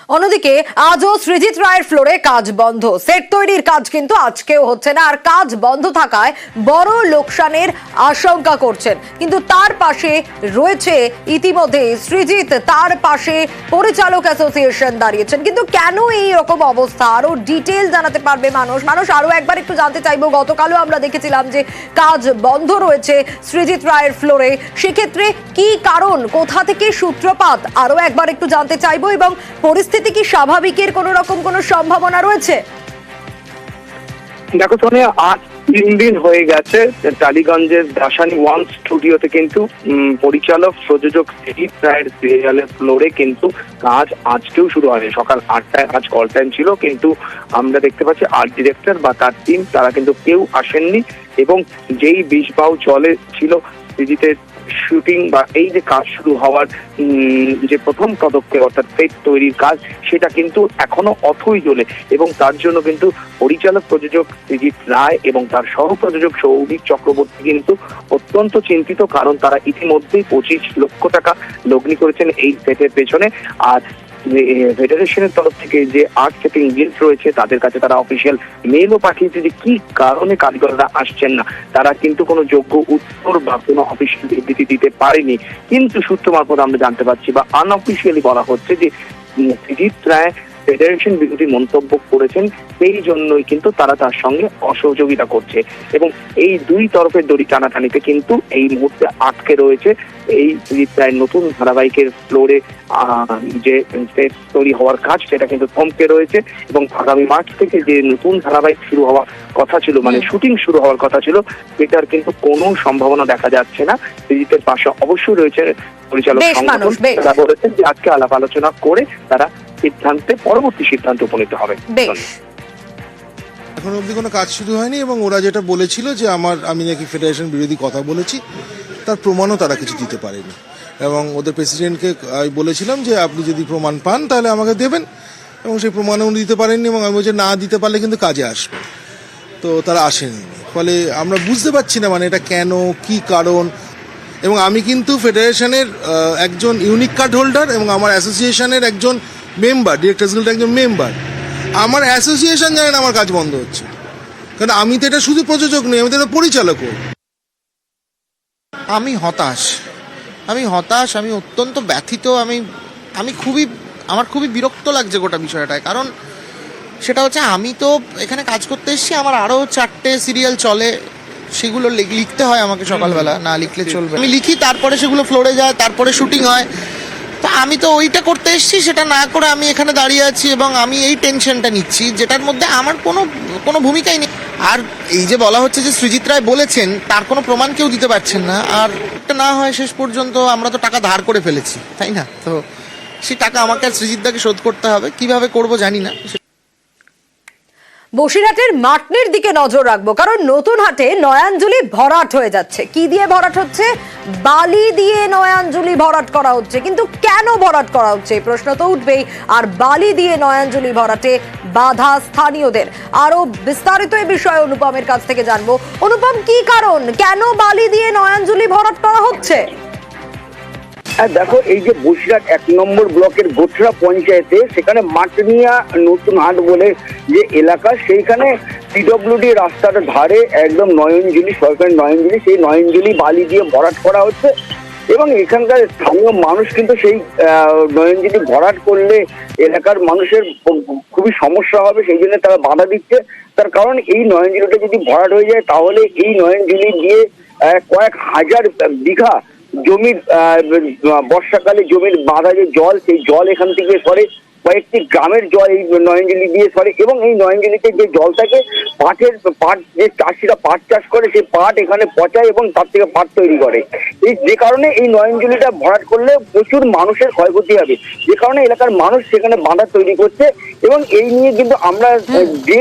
অন্যদিকে আজও সৃজিত রায়ের ফ্লোরে কাজ বন্ধ। সেট তৈরির কাজ কিন্তু আজকেও হচ্ছে না, আর কাজ বন্ধ থাকায় বড় লোকসানের আশঙ্কা করছেন। কিন্তু তার পাশে রয়েছে ইতিমধ্যে সৃজিত, তার পাশে পরিচালক অ্যাসোসিয়েশন দাঁড়িয়েছেন। কিন্তু কেন এই রকম অবস্থা, আরো ডিটেইল জানাতে পারবে মানুষ আরো একবার একটু জানতে চাইবো। গতকালও আমরা দেখেছিলাম যে কাজ বন্ধ রয়েছে সৃজিত রায়ের ফ্লোরে, সেক্ষেত্রে কি কারণ, কোথা থেকে সূত্রপাত, আরো একবার একটু জানতে চাইবো। এবং পরিস্থিতি কি স্বাভাবিকের কোন রকম কোন সম্ভাবনা রয়েছে? দেখো সোনিয়া, আজ 3 দিন হয়ে গেছে টালিগঞ্জের দাসানি ওয়ান স্টুডিওতে কিন্তু পরিচালক প্রযোজক সৃজিত রায়ের সিরিয়ালের ফ্লোরে কিন্তু কাজ আজকেও শুরু হয়নি। সকাল 8টায় আজ কল টাইম ছিল, কিন্তু আমরা দেখতে পাচ্ছি আর্ট ডিরেক্টর বা তার টিম তারা কিন্তু কেউ আসেননি। এবং যেই বিষবাউ চলে ছিল সৃজিতের শুটিং বা এই যে কাজ শুরু হওয়ার যে প্রথম পদক্ষেপ অর্থাৎ সেট তৈরির কাজ, সেটা কিন্তু এখনো অথই জ্বলে। এবং তার জন্য কিন্তু পরিচালক প্রযোজক সৃজিত রায় এবং তার সহ প্রযোজক সৌভিক চক্রবর্তী কিন্তু অত্যন্ত চিন্তিত, কারণ তারা ইতিমধ্যেই 25 লক্ষ টাকা লগ্নি করেছেন এই সেটের পেছনে। আর ফেডারেশনের তরফ থেকে যে আর্ট সেটিং গিল্ড রয়েছে তাদের কাছে তারা অফিসিয়াল মেলও পাঠিয়েছে যে কি কারণে কারিগররা আসছেন না। তারা কিন্তু কোনো যোগ্য উত্তর বা কোনো অফিসিয়াল বিবৃতি দিতে পারেনি। কিন্তু সূত্র মারফত আমরা জানতে পারছি বা আনঅফিসিয়ালি বলা হচ্ছে যে সৃজিত রায় ফেডারেশন বিরোধী মন্তব্য করেছেন, সেই জন্যই কিন্তু তারা তার সঙ্গে অসহযোগিতা করছে। এবং এই দুই তরফের দড়ি টানাটানিতে কিন্তু এই মুহূর্তে আটকে রয়েছে এই সৃজিত রায়ের নতুন ধারাবাহিকের ফ্লোরে যে সেট তৈরি হওয়ার কাজ, সেটা কিন্তু থমকে রয়েছে। এবং আগামী মার্চ থেকে যে নতুন ধারাবাহিক শুরু হওয়ার কথা ছিল, মানে শুটিং শুরু হওয়ার কথা ছিল, সেটার কিন্তু কোনো সম্ভাবনা দেখা যাচ্ছে না। সৃজিতের পাশে অবশ্যই রয়েছে পরিচালক সংগঠন, তারা বলেছেন যে আজকে আলাপ আলোচনা করে তারা পরবর্তী সিদ্ধান্তে উপনীত হবে। এখন অবধি কোনো কাজ শুরু হয়নি এবং ওরা যেটা বলেছিল যে আমি নাকি ফেডারেশন বিরোধী কথা বলেছি, তার প্রমাণও তারা কিছু দিতে পারেনি। এবং ওদের প্রেসিডেন্টকে আমি বলেছিলাম যে আপনি যদি প্রমাণ পান তাহলে আমাকে দেবেন, এবং সেই প্রমাণও দিতে পারেননি। এবং আমি বলছি না দিতে পারলে কিন্তু কাজে আসবে, তো তারা আসেনি। ফলে আমরা বুঝতে পারছি না মানে এটা কেন, কি কারণ। এবং আমি কিন্তু ফেডারেশনের একজন ইউনিক কার্ড হোল্ডার এবং আমার অ্যাসোসিয়েশনের একজন মেম্বার, ডিরেক্টরস গিল্ডের একজন মেম্বার। আমার অ্যাসোসিয়েশন জানেন আমার কাজ বন্ধ হচ্ছে, কারণ আমি তো এটা শুধু প্রযোজক নই, আমি তো এটা পরিচালকও। আমি হতাশ, আমি অত্যন্ত ব্যথিত। আমার খুবই বিরক্ত লাগছে গোটা বিষয়টায়। কারণ সেটা হচ্ছে আমি তো এখানে কাজ করতে এসেছি, আমার আরও 4টে সিরিয়াল চলে, সেগুলো লিখতে হয় আমাকে সকালবেলা, না লিখলে চলবে। আমি লিখি, তারপরে সেগুলো ফ্লোরে যায়, তারপরে শুটিং হয়। তা আমি তো ওইটা করতে এসেছি, সেটা না করে আমি এখানে দাঁড়িয়ে আছি এবং আমি এই টেনশনটা নিচ্ছি, যেটার মধ্যে আমার কোনো ভূমিকাই নেই। আর এই যে বলা হচ্ছে যে সৃজিত রায় বলেছেন, তার কোনো প্রমাণ কেউ দিতে পারছেন না। আর এটা না হয় শেষ পর্যন্ত আমরা তো টাকা ধার করে ফেলেছি, তাই না? তো সেই টাকা আমাকে আর সৃজিতদাকে শোধ করতে হবে, কিভাবে করব জানি না। বসিরহাটের মাটনির দিকে নজর রাখবো, কারণ নতুন হাটে নয়াঞ্জলি ভরাট হয়ে যাচ্ছে। কি দিয়ে ভরাট হচ্ছে? বালি দিয়ে নয়াঞ্জলি ভরাট করা হচ্ছে। কিন্তু কেন ভরাট করা হচ্ছে এই প্রশ্ন তো উঠবেই। আর বালি দিয়ে নয়াঞ্জলি ভরাটে বাধা স্থানীয়দের। আরো বিস্তারিত এই বিষয়ে অনুপমের কাছ থেকে জানবো। অনুপম, কি কারণ, কেন বালি দিয়ে নয়াঞ্জলি ভরাট করা হচ্ছে? দেখো, এই যে বসিরহাট 1 নম্বর ব্লকের গোছরা পঞ্চায়েতে, সেখানে মাটনিয়া নতুন হাট বলে যে এলাকা, সেইখানে পিডব্লিউডি রাস্তার ধারে একদম নয়নজলি, সরকারি নয়নজলি, সেই নয়নজলি বালি দিয়ে ভরাট করা হচ্ছে। এবং এখানকার স্থানীয় মানুষ কিন্তু সেই নয়নজলি ভরাট করলে এলাকার মানুষের খুবই সমস্যা হবে, সেই জন্য তারা বাধা দিচ্ছে। তার কারণ এই নয়নজলিটা যদি ভরাট হয়ে যায়, তাহলে এই নয়নজলি দিয়ে কয়েক হাজার বিঘা জমির বর্ষাকালে জমির বাঁধা যে জল, সেই জল এখান থেকে সরে, কয়েকটি গ্রামের জল এই নয়নজলি দিয়ে সরে। এবং এই নয়নজলিতে যে জল থাকে, পাট যে চাষিরা পাট চাষ করে, সেই পাট এখানে পচায় এবং তার থেকে পাট তৈরি করে। যে কারণে এই নয়নজলিটা ভরাট করলে প্রচুর মানুষের ক্ষয়ক্ষতি হবে, যে কারণে এলাকার মানুষ সেখানে বাঁধা তৈরি করছে। এবং এই নিয়ে কিন্তু আমরা যে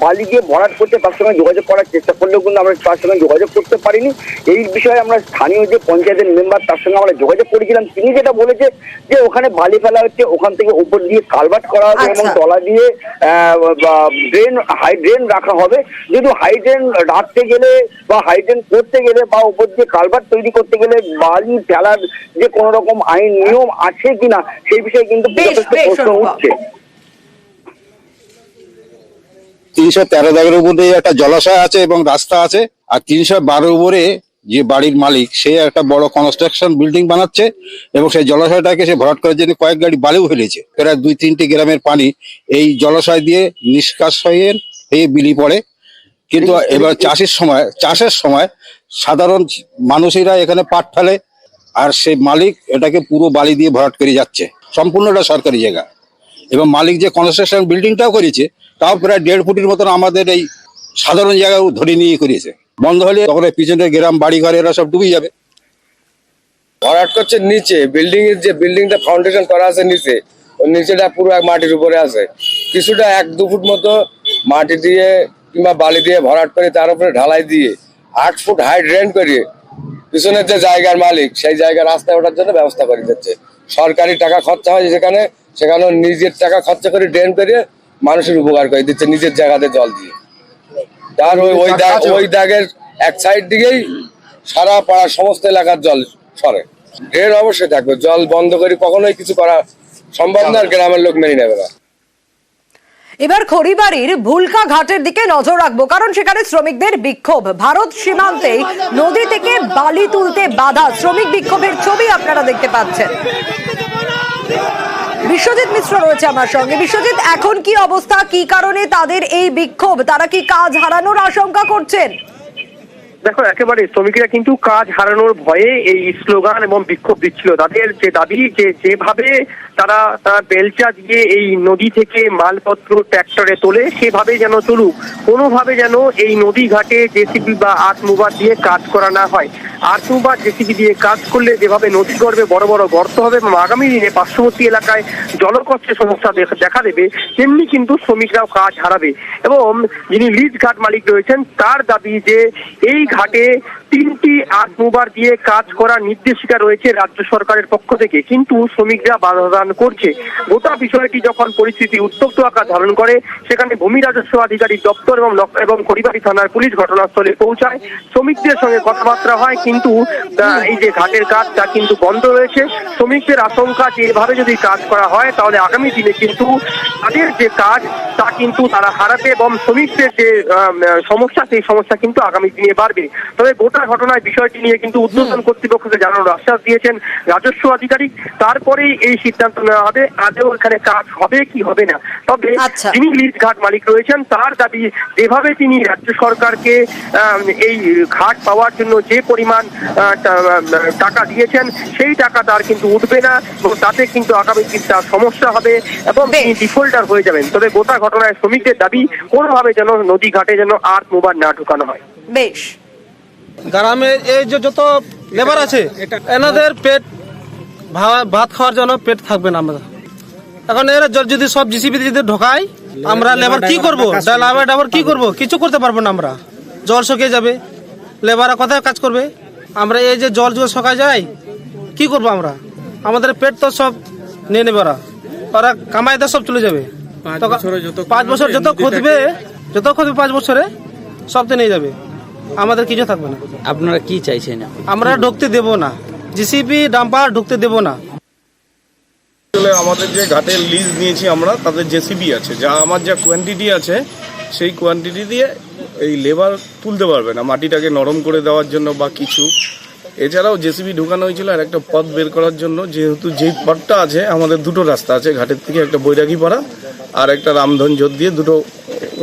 বালি দিয়ে ভরাট করছে তার সঙ্গে যোগাযোগ করার চেষ্টা করলেও কিন্তু আমরা তার সঙ্গে যোগাযোগ করতে পারিনি। এই বিষয়ে আমরা স্থানীয় যে পঞ্চায়েতের মেম্বার, তার সঙ্গে আমরা যোগাযোগ করেছিলাম। তিনি যেটা বলেছে যে ওখানে বালি ফেলা হচ্ছে, ওখান থেকে উপর দিয়ে কালভার্ট করা হবে এবং আচ্ছা। তলা দিয়ে হাই ড্রেন রাখা হবে। যদি হাই ড্রেন রাখতে গেলে বা হাই ড্রেন করতে গেলে বা উপর দিয়ে কালভার্ট তৈরি করতে গেলে বালি ফেলার যে কোনো রকম আইন নিয়ম আছে কিনা সেই বিষয়ে কিন্তু যথেষ্ট প্রশ্ন উঠছে। 313 দাগের উপরে একটা জলাশয় আছে এবং রাস্তা আছে, আর 312 উপরে যে বাড়ির মালিক সে একটা বড় কনস্ট্রাকশন বিল্ডিং বানাচ্ছে এবং সেই জলাশয়টাকে সে ভরাট করার জন্য কয়েক গাড়ি বালিও ফেলেছে। প্রায় 2-3টি গ্রামের পানি এই জলাশয় দিয়ে নিষ্কাশ হয়ে বিলি পড়ে। কিন্তু এবার চাষের সময় সাধারণ মানুষেরা এখানে পাট ফেলে, আর সেই মালিক এটাকে পুরো বালি দিয়ে ভরাট করে যাচ্ছে। সম্পূর্ণটা সরকারি জায়গা এবং মালিক যে কনস্ট্রাকশন বিল্ডিংটাও করেছে তাও প্রায় 1.5 ফুটের মতন আমাদের এই সাধারণ জায়গায় ধরে নিয়ে করেছে। বন্ধ হলে তখন পিছনের গ্রাম বাড়ি ঘর এরা সব ডুবে যাবে। ভরাট করছে নিচে, বিল্ডিং এর যে বিল্ডিংটা ফাউন্ডেশন করা আছে নিচে, ওই নিচেটা পুরো মাটির উপরে আছে। কিছুটা 1-2 ফুট মতো মাটি দিয়ে কিংবা বালি দিয়ে ভরাট করে তার উপরে ঢালাই দিয়ে 8 ফুট হাই ড্রেন করে পিছনের যে জায়গার মালিক সেই জায়গার রাস্তায় ওঠার জন্য ব্যবস্থা করে দিচ্ছে। সরকারি টাকা খরচা হয় সেখানে নিজের টাকা খরচা করে ড্রেন করে মানুষের উপকার করে দিচ্ছে নিজের জায়গাতে জল দিয়ে। তার ওই দাগের এক সাইড দিকেই সারা পাড়ার সমস্ত এলাকার জল সরে। ড্রেন অবশ্যই থাকবে, জল বন্ধ করে কখনোই কিছু করা সম্ভব না, আর গ্রামের লোক মেনে নেবে না। এবার খড়িবাড়ির ভুলকা ঘাটের দিকে নজর রাখবো, কারণ সেখানে শ্রমিকদের বিক্ষোভ। ভারত সীমান্তে নদী থেকে বালি তুলতে বাধা, শ্রমিক বিক্ষোভের ছবি আপনারা দেখতে পাচ্ছেন। বিশ্বজিৎ মিশ্র রয়েছে আমার সঙ্গে। বিশ্বজিৎ, এখন কি অবস্থা, কি কারণে তাদের এই বিক্ষোভ? তারা কি কাজ হারানোর আশঙ্কা করছেন? দেখো, একেবারে শ্রমিকরা কিন্তু কাজ হারানোর ভয়ে এই স্লোগান এবং বিক্ষোভ দিচ্ছিল। তাদের যে দাবি, যেভাবে তারা বেলচা দিয়ে এই নদী থেকে মালপত্র ট্র্যাক্টরে তোলে সেভাবে যেন চলুক, কোনোভাবে যেন এই নদী ঘাটে জেসিবি বা আর্থমুভার দিয়ে কাজ করা না হয়। আর্থমুভার জেসিবি দিয়ে কাজ করলে যেভাবে নদী গর্ভে বড় বড় গর্ত হবে এবং আগামী দিনে পার্শ্ববর্তী এলাকায় জলকষ্টের সমস্যা দেখা দেবে, তেমনি কিন্তু শ্রমিকরাও কাজ হারাবে। এবং যিনি লিজ ঘাট মালিক রয়েছেন তার দাবি যে এই ঘাটে 3টি আর্থমুভার দিয়ে কাজ করার নির্দেশিকা রয়েছে রাজ্য সরকারের পক্ষ থেকে, কিন্তু শ্রমিকরা বাধা দান করছে। গোটা বিষয়টি যখন পরিস্থিতি উত্তপ্ত আকার ধারণ করে, সেখানে ভূমি রাজস্ব আধিকারিক দপ্তর এবং খড়িবাড়ি থানার পুলিশ ঘটনাস্থলে পৌঁছায়। শ্রমিকদের সঙ্গে কথাবার্তা হয়, কিন্তু এই যে ঘাটের কাজ তা কিন্তু বন্ধ রয়েছে। শ্রমিকদের আশঙ্কা যে এভাবে যদি কাজ করা হয় তাহলে আগামী দিনে কিন্তু তাদের যে কাজ তা কিন্তু তারা হারাবে এবং শ্রমিকদের যে সমস্যা সেই সমস্যা কিন্তু আগামী দিনে বাড়বে। তবে গোটা ঘটনার বিষয়টি নিয়ে কিন্তু ঊর্ধ্বতন কর্তৃপক্ষকে জানানোর আশ্বাস দিয়েছেন রাজস্ব আধিকারিক। তারপরেই এই সিদ্ধান্ত নেওয়া হবে আদৌ এখানে কাজ হবে কি হবে না। তবে যিনি লিজ ঘাট মালিক রয়েছেন তার দাবি, যেভাবে তিনি রাজ্য সরকারকে এই ঘাট পাওয়ার জন্য যে পরিমাণ টাকা দিয়েছেন সেই টাকা তার কিন্তু উঠবে না এবং তাতে কিন্তু আগামী দিন তার সমস্যা হবে এবং তিনি ডিফল্টার হয়ে যাবেন। তবে গোটা ঘটনায় শ্রমিকদের দাবি কোনোভাবে যেন নদী ঘাটে যেন আর্থমুভার না ঢুকানো হয়। বেশ, গ্রামে এই যে যত লেবার আছে এনাদের পেট ভাত খাওয়ার জন্য পেট থাকবে না। আমরা এখন এরা যদি সব জিসিবি যদি ঢোকায়, আমরা লেবার কি করবো? ড্রাইভার কি করবো? কিছু করতে পারবো না। আমরা জল শুকিয়ে যাবে, লেবাররা কোথায় কাজ করবে? আমরা এই যে জল শুকায় যায় কি করবো আমরা? আমাদের পেট তো সব নিয়ে নেবে ওরা কামাইতে সব চলে যাবে। 5 বছর যত খুঁজবে 5 বছরে সব তো নিয়ে যাবে, আমাদের কিছু থাকবে না। আপনারা কি চাইছেন? আমরা ঢুকতে দেব না, জিসিবি ডাম্পার ঢুকতে দেব না। আমাদের যে ঘাটের লিজ নিয়েছি আমরা, তাদের জেসিবি আছে, যা আমার যা কোয়ান্টিটি আছে সেই কোয়ান্টিটি দিয়ে এই লেবার তুলতে পারবে না মাটিটাকে নরম করে দেওয়ার জন্য বা কিছু। এছাড়াও জেসিবি ঢুকানো হয়েছিল আর একটা পথ বের করার জন্য, যেহেতু যেই পথটা আছে আমাদের 2টো রাস্তা আছে ঘাটের থেকে, একটা বৈরাগী পাড়া আর একটা রামধন জোট দিয়ে 2টো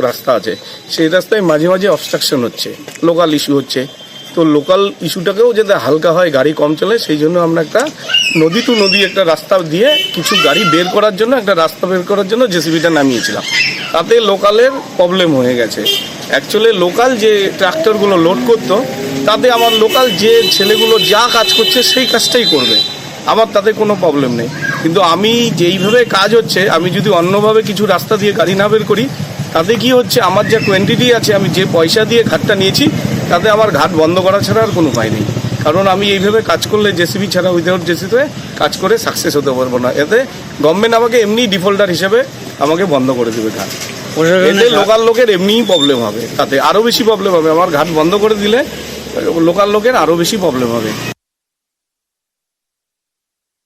রাস্তা আছে। সেই রাস্তায় মাঝে মাঝে অবস্ট্রাকশন হচ্ছে, লোকাল ইস্যু হচ্ছে। তো লোকাল ইস্যুটাকেও যাতে হালকা হয়, গাড়ি কম চলে, সেই জন্য আমরা একটা নদী টু নদী একটা রাস্তা দিয়ে কিছু গাড়ি বের করার জন্য একটা রাস্তা বের করার জন্য জেসিবিটা নামিয়েছিলাম। তাতে লোকালের প্রবলেম হয়ে গেছে। অ্যাকচুয়ালি লোকাল যে ট্রাক্টরগুলো লোড করতো তাতে আমার লোকাল যে ছেলেগুলো যা কাজ করছে সেই কাজটাই করবে, আমার তাতে কোনো প্রবলেম নেই। কিন্তু আমি যেইভাবে কাজ হচ্ছে, আমি যদি অন্যভাবে কিছু রাস্তা দিয়ে গাড়ি না বের করি তাতে কি হচ্ছে, আমার যা কোয়ান্টিটি আছে, আমি যে পয়সা দিয়ে ঘাটটা নিয়েছি তাতে আমার ঘাট বন্ধ করা ছাড়া আর কোনো উপায় নেই। কারণ আমি এইভাবে কাজ করলে জেসিবি ছাড়া উইদাউট জেসিবিতে কাজ করে সাকসেস হতে পারবো না। এতে গভর্নমেন্ট আমাকে এমনি ডিফল্টার হিসেবে আমাকে বন্ধ করে দেবে ঘাট। এতে লোকাল লোকের এমনিই প্রবলেম হবে, তাতে আরো বেশি প্রবলেম হবে। আমার ঘাট বন্ধ করে দিলে লোকাল লোকের আরো বেশি প্রবলেম হবে।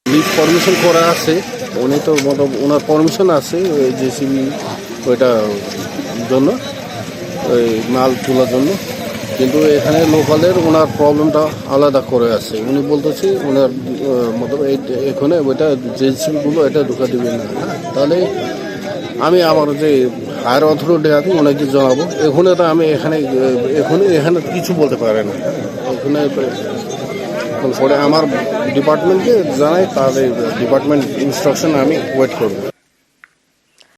লিজ পারমিশন করা আছে, উনি তো ওনার পারমিশন আছে জেসিবি ওইটা জন্য, ওই মাল তোলার জন্য, কিন্তু এখানে লোকালের ওনার প্রবলেমটা আলাদা করে আছে। উনি বলতেছে ওনার মতো এখানে ওইটা জেসিবিগুলো এটা ঢুকা দেবে না, তাহলে আমি আমার যে হায়ার অথরিটি আছে ওনাকে জানাবো। এখানে তো আমি এখানে কিছু বলতে পারি না, এখানে পরে আমার ডিপার্টমেন্টকে জানাই, তাহলে ডিপার্টমেন্ট ইনস্ট্রাকশন আমি ওয়েট করবো।